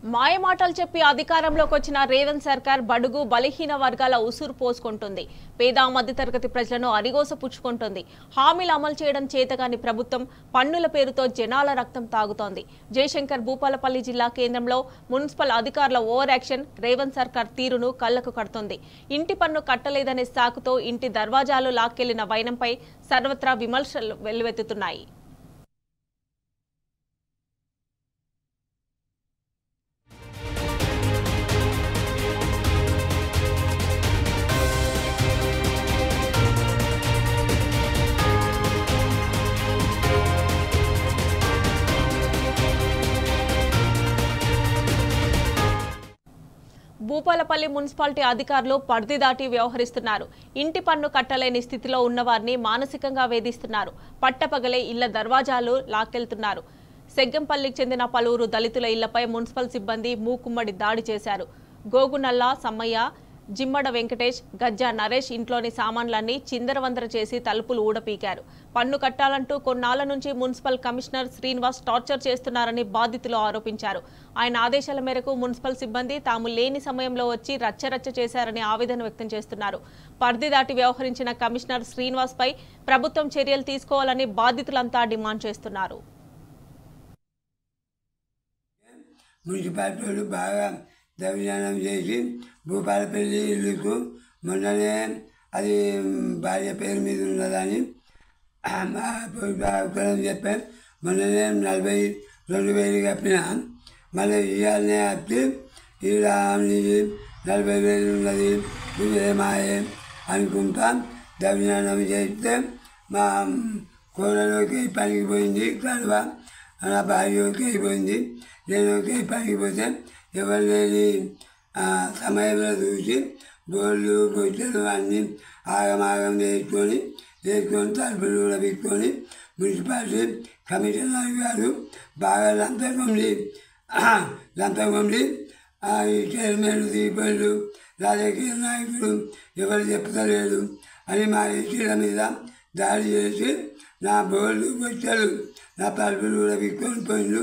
మాయమాటలు చెప్పి అధికారంలోకి వచ్చిన రేవంత్ సర్కార్ బడుగు బలహీన వర్గాల ఉసురు పోసుకుంటుంది. పేద మధ్యతరగతి ప్రజలను అరిగోస పుచ్చుకుంటుంది. హామీలు అమలు చేయడం చేతగాని ప్రభుత్వం పన్నుల పేరుతో జనాల రక్తం తాగుతోంది. జయశంకర్ భూపాలపల్లి జిల్లా కేంద్రంలో మున్సిపల్ అధికారుల ఓవర్ యాక్షన్ రేవంత్ సర్కార్ తీరును కళ్లకు కడుతోంది. ఇంటి పన్ను కట్టలేదనే సాకుతో ఇంటి దర్వాజాలు లాక్కెళ్లిన వైనంపై సర్వత్రా విమర్శలు వెల్లువెత్తుతున్నాయి. భూపాలపల్లి మున్సిపాలిటీ అధికారులు పరిధి దాటి వ్యవహరిస్తున్నారు. ఇంటి పన్ను కట్టలేని స్థితిలో ఉన్నవారిని మానసికంగా వేధిస్తున్నారు. పట్టపగలే ఇళ్ల దర్వాజాలు లాక్కెళ్తున్నారు. సెగ్గంపల్లికి చెందిన పలువురు దళితుల ఇళ్లపై మున్సిపల్ సిబ్బంది మూకుమ్మడి దాడి చేశారు. గోగునల్లా సమ్మయ్య, జిమ్మడ వెంకటేష్, గజ్జా నరేష్ ఇంట్లోని సామాన్లన్నీ చిందరవందర చేసి తలుపులు ఊడపీకారు. పన్ను కట్టాలంటూ కొన్నాళ్ల నుంచి మున్సిపల్ కమిషనర్ శ్రీనివాస్ టార్చర్ చేస్తున్నారని బాధితులు ఆరోపించారు. ఆయన ఆదేశాల మేరకు మున్సిపల్ సిబ్బంది తాము లేని సమయంలో వచ్చి రచ్చరచ్చ చేశారని ఆవేదన వ్యక్తం చేస్తున్నారు. పరిధి దాటి వ్యవహరించిన కమిషనర్ శ్రీనివాస్ పై ప్రభుత్వం చర్యలు తీసుకోవాలని బాధితులంతా డిమాండ్ చేస్తున్నారు. దర్శనం చేసి భూపాలపల్లి ఇల్లుకు మొన్ననే అది భార్య పేరు మీద ఉన్నదని చెప్పాను. మొన్ననే 42,000 కప్పిన మళ్ళీ ఇవాళనే వచ్చి ఈడ 40,000 ఉన్నది నువ్వేమాయే అనుకుంటా దర్శనం చేస్తే మా కోడలోకి పనికి పోయింది, కడవ నా భార్యకి అయిపోయింది. నేను పనికి పోతే ఎవరు లేని సమయంలో చూసి బోళ్ళు బొట్టెలు అన్నీ ఆగమాగం వేసుకొని తలుపులు కూడా పెట్టుకొని మున్సిపాలిటీ కమిషనర్ గారు బాగా లంతగొండి ఈ చైర్మన్ దీపాలు రాజకీయ నాయకులు ఎవరు చెప్తలేరు అని మా ఇంటిల మీద దాడి చేసి నా బోళ్ళు బొట్టెలు నా తలుపులు కూడా పెట్టుకొని పోయిండు.